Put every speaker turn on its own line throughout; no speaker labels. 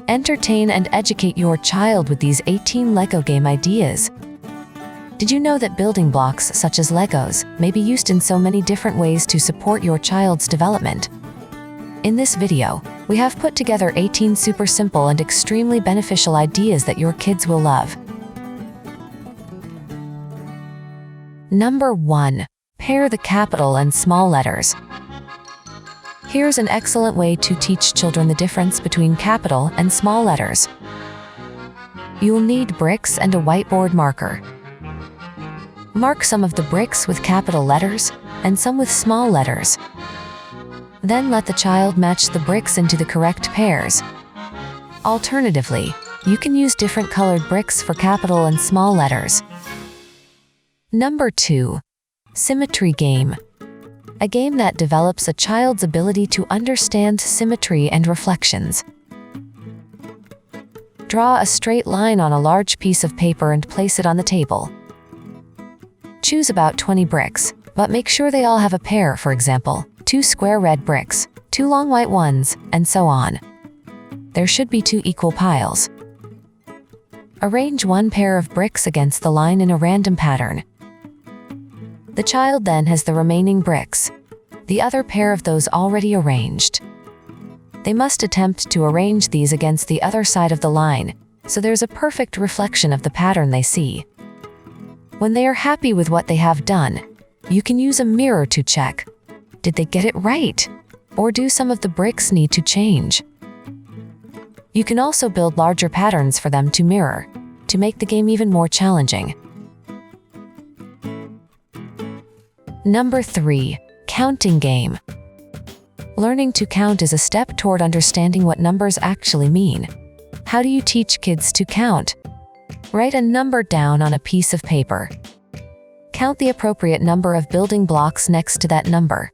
Entertain and educate your child with these 18 Lego game ideas. Did you know that building blocks such as Legos may be used in so many different ways to support your child's development? In this video, we have put together 18 super simple and extremely beneficial ideas that your kids will love. Number 1. Pair the capital and small letters. Here's an excellent way to teach children the difference between capital and small letters. You'll need bricks and a whiteboard marker. Mark some of the bricks with capital letters and some with small letters. Then let the child match the bricks into the correct pairs. Alternatively, you can use different colored bricks for capital and small letters. Number 2. Symmetry game. A game that develops a child's ability to understand symmetry and reflections. Draw a straight line on a large piece of paper and place it on the table. Choose about 20 bricks, but make sure they all have a pair, for example, 2 square red bricks, 2 long white ones, and so on. There should be 2 equal piles. Arrange one pair of bricks against the line in a random pattern. The child then has the remaining bricks, the other pair of those already arranged. They must attempt to arrange these against the other side of the line, so there's a perfect reflection of the pattern they see. When they are happy with what they have done, you can use a mirror to check. Did they get it right? Or do some of the bricks need to change? You can also build larger patterns for them to mirror, to make the game even more challenging. Number 3. Counting game. Learning to count is a step toward understanding what numbers actually mean. How do you teach kids to count? Write a number down on a piece of paper. Count the appropriate number of building blocks next to that number.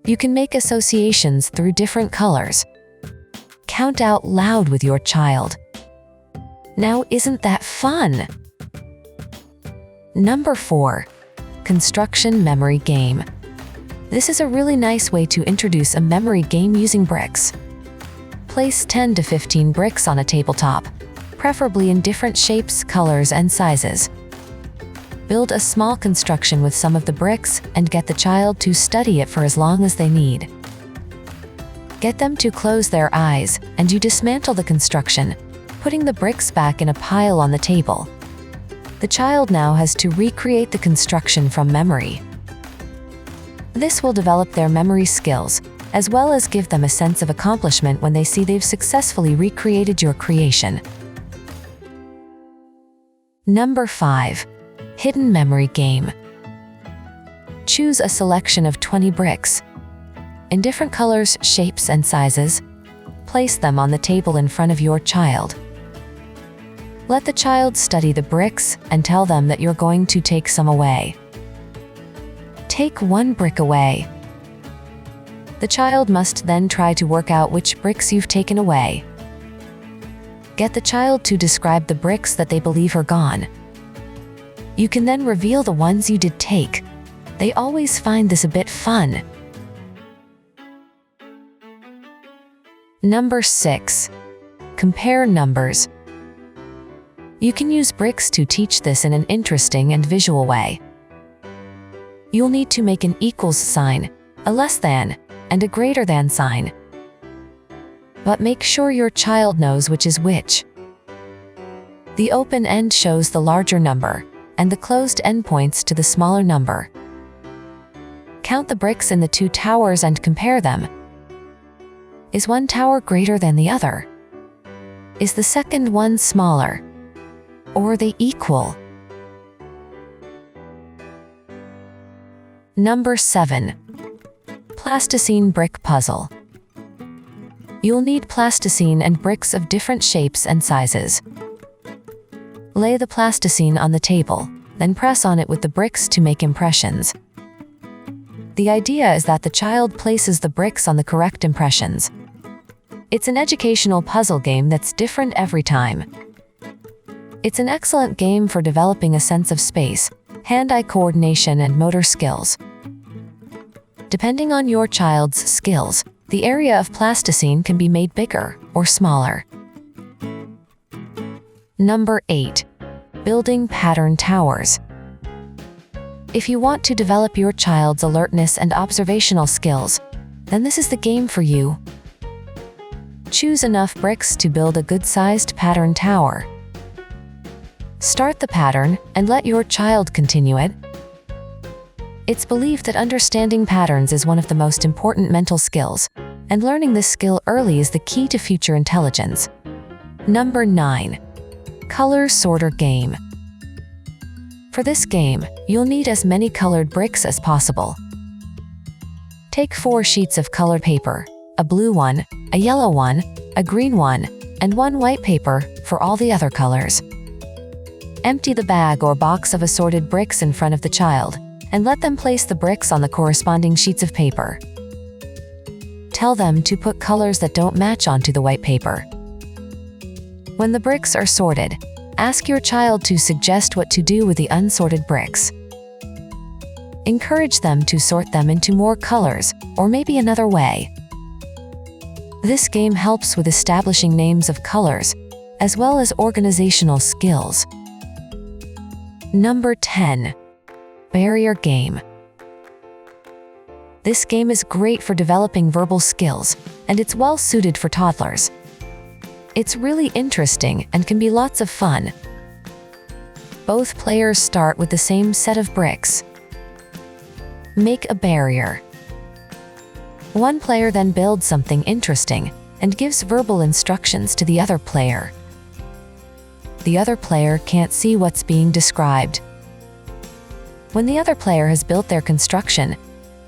You can make associations through different colors. Count out loud with your child. Now, isn't that fun? Number 4. Construction memory game. This is a really nice way to introduce a memory game using bricks. Place 10 to 15 bricks on a tabletop, preferably in different shapes, colors, and sizes. Build a small construction with some of the bricks and get the child to study it for as long as they need. Get them to close their eyes, and you dismantle the construction, putting the bricks back in a pile on the table. The child now has to recreate the construction from memory. This will develop their memory skills, as well as give them a sense of accomplishment when they see they've successfully recreated your creation. Number 5. Hidden memory game. Choose a selection of 20 bricks. In different colors, shapes, and sizes, place them on the table in front of your child. Let the child study the bricks and tell them that you're going to take some away. Take one brick away. The child must then try to work out which bricks you've taken away. Get the child to describe the bricks that they believe are gone. You can then reveal the ones you did take. They always find this a bit fun. Number 6. Compare numbers. You can use bricks to teach this in an interesting and visual way. You'll need to make an equals sign, a less than, and a greater than sign. But make sure your child knows which is which. The open end shows the larger number, and the closed end points to the smaller number. Count the bricks in the 2 towers and compare them. Is one tower greater than the other? Is the second one smaller? Or are they equal? Number 7. Plasticine brick puzzle. You'll need plasticine and bricks of different shapes and sizes. Lay the plasticine on the table, then press on it with the bricks to make impressions. The idea is that the child places the bricks on the correct impressions. It's an educational puzzle game that's different every time. It's an excellent game for developing a sense of space, hand-eye coordination, and motor skills. Depending on your child's skills, the area of plasticine can be made bigger or smaller. Number 8. Building pattern towers. If you want to develop your child's alertness and observational skills, then this is the game for you. Choose enough bricks to build a good-sized pattern tower. Start the pattern and let your child continue it. It's believed that understanding patterns is one of the most important mental skills, and learning this skill early is the key to future intelligence. Number 9. Color sorter game. For this game, you'll need as many colored bricks as possible. Take 4 sheets of colored paper, a blue one, a yellow one, a green one, and 1 white paper for all the other colors. Empty the bag or box of assorted bricks in front of the child, and let them place the bricks on the corresponding sheets of paper. Tell them to put colors that don't match onto the white paper. When the bricks are sorted, ask your child to suggest what to do with the unsorted bricks. Encourage them to sort them into more colors, or maybe another way. This game helps with establishing names of colors, as well as organizational skills. Number 10. Barrier game. This game is great for developing verbal skills, and it's well suited for toddlers. It's really interesting and can be lots of fun. Both players start with the same set of bricks. Make a barrier. One player then builds something interesting and gives verbal instructions to the other player. The other player can't see what's being described. When the other player has built their construction,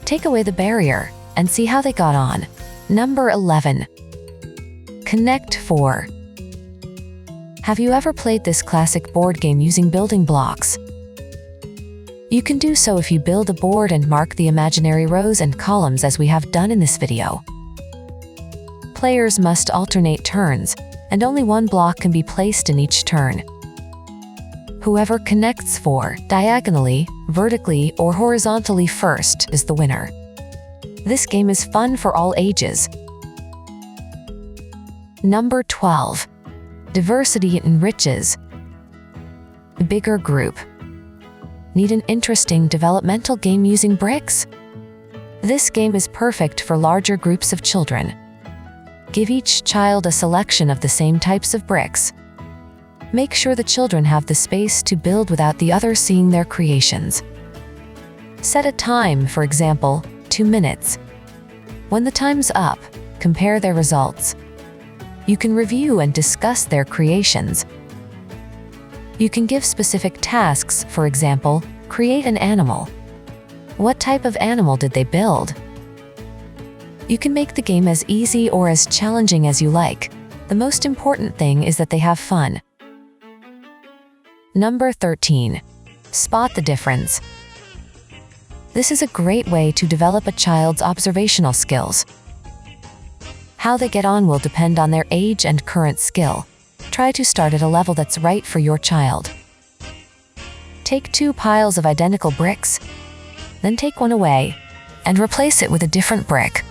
take away the barrier and see how they got on. Number 11. Connect 4. Have you ever played this classic board game using building blocks? You can do so if you build a board and mark the imaginary rows and columns as we have done in this video. Players must alternate turns, and only 1 block can be placed in each turn. Whoever connects 4 diagonally, vertically, or horizontally first is the winner. This game is fun for all ages. Number 12. Diversity enriches. Bigger group. Need an interesting developmental game using bricks? This game is perfect for larger groups of children. Give each child a selection of the same types of bricks. Make sure the children have the space to build without the others seeing their creations. Set a time, for example, 2 minutes. When the time's up, compare their results. You can review and discuss their creations. You can give specific tasks, for example, create an animal. What type of animal did they build? You can make the game as easy or as challenging as you like. The most important thing is that they have fun. Number 13. Spot the difference. This is a great way to develop a child's observational skills. How they get on will depend on their age and current skill. Try to start at a level that's right for your child. Take 2 piles of identical bricks, then take one away and replace it with a different brick.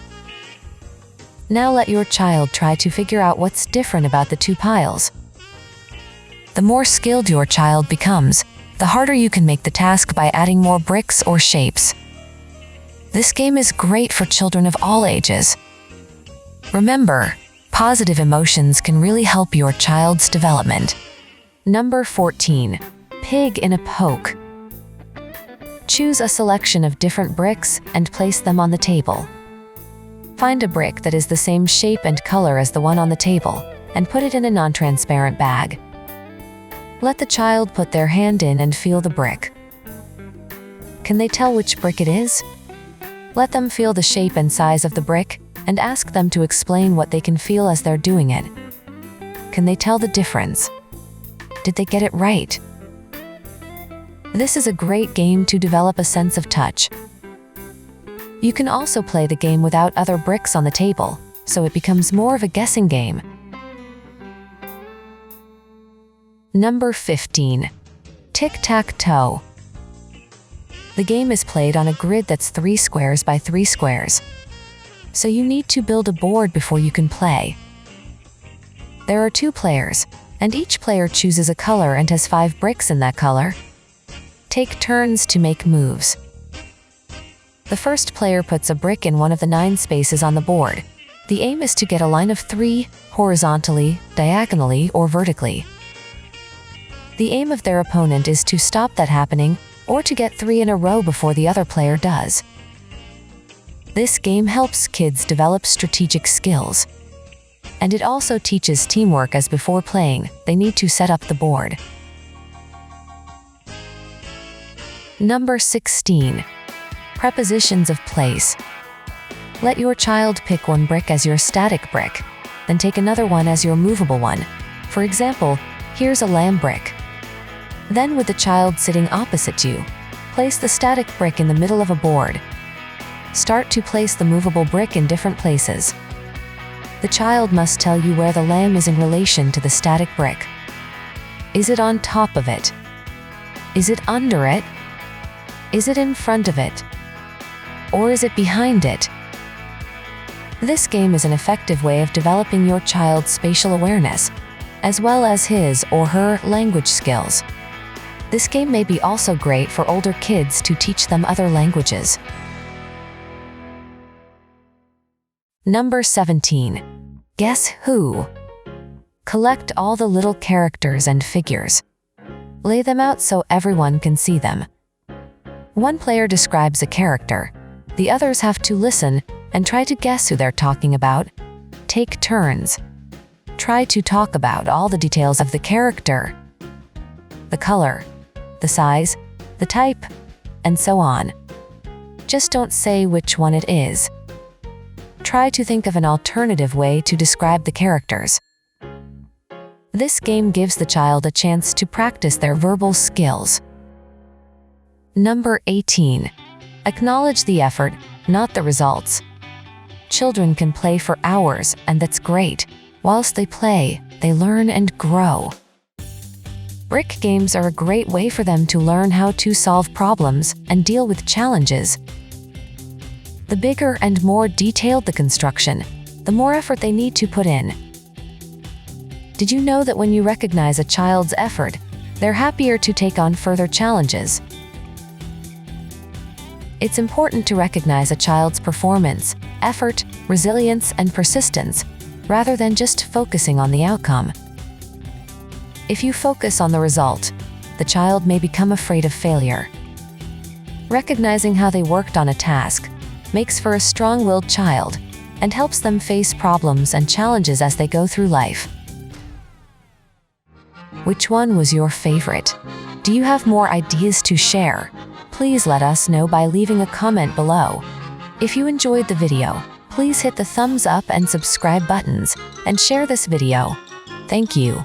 Now let your child try to figure out what's different about the 2 piles. The more skilled your child becomes, the harder you can make the task by adding more bricks or shapes. This game is great for children of all ages. Remember, positive emotions can really help your child's development. Number 14. Pig in a poke. Choose a selection of different bricks and place them on the table. Find a brick that is the same shape and color as the one on the table, and put it in a non-transparent bag. Let the child put their hand in and feel the brick. Can they tell which brick it is? Let them feel the shape and size of the brick, and ask them to explain what they can feel as they're doing it. Can they tell the difference? Did they get it right? This is a great game to develop a sense of touch. You can also play the game without other bricks on the table, so it becomes more of a guessing game. Number 15. Tic Tac Toe. The game is played on a grid that's 3 squares by 3 squares. So you need to build a board before you can play. There are 2 players, and each player chooses a color and has 5 bricks in that color. Take turns to make moves. The first player puts a brick in one of the 9 spaces on the board. The aim is to get a line of 3, horizontally, diagonally, or vertically. The aim of their opponent is to stop that happening, or to get 3 in a row before the other player does. This game helps kids develop strategic skills. And it also teaches teamwork, as before playing, they need to set up the board. Number 16. Prepositions of place. Let your child pick one brick as your static brick, then take another one as your movable one. For example, here's a lamb brick. Then, with the child sitting opposite you, place the static brick in the middle of a board. Start to place the movable brick in different places. The child must tell you where the lamb is in relation to the static brick. Is it on top of it? Is it under it? Is it in front of it? Or is it behind it? This game is an effective way of developing your child's spatial awareness, as well as his or her language skills. This game may be also great for older kids to teach them other languages. Number 17. Guess who? Collect all the little characters and figures. Lay them out so everyone can see them. One player describes a character. The others have to listen and try to guess who they're talking about. Take turns. Try to talk about all the details of the character. The color, the size, the type, and so on. Just don't say which one it is. Try to think of an alternative way to describe the characters. This game gives the child a chance to practice their verbal skills. Number 18. Acknowledge the effort, not the results. Children can play for hours, and that's great. Whilst they play, they learn and grow. Brick games are a great way for them to learn how to solve problems and deal with challenges. The bigger and more detailed the construction, the more effort they need to put in. Did you know that when you recognize a child's effort, they're happier to take on further challenges? It's important to recognize a child's performance, effort, resilience, and persistence, rather than just focusing on the outcome. If you focus on the result, the child may become afraid of failure. Recognizing how they worked on a task makes for a strong-willed child and helps them face problems and challenges as they go through life. Which one was your favorite? Do you have more ideas to share? Please let us know by leaving a comment below. If you enjoyed the video, please hit the thumbs up and subscribe buttons and share this video. Thank you.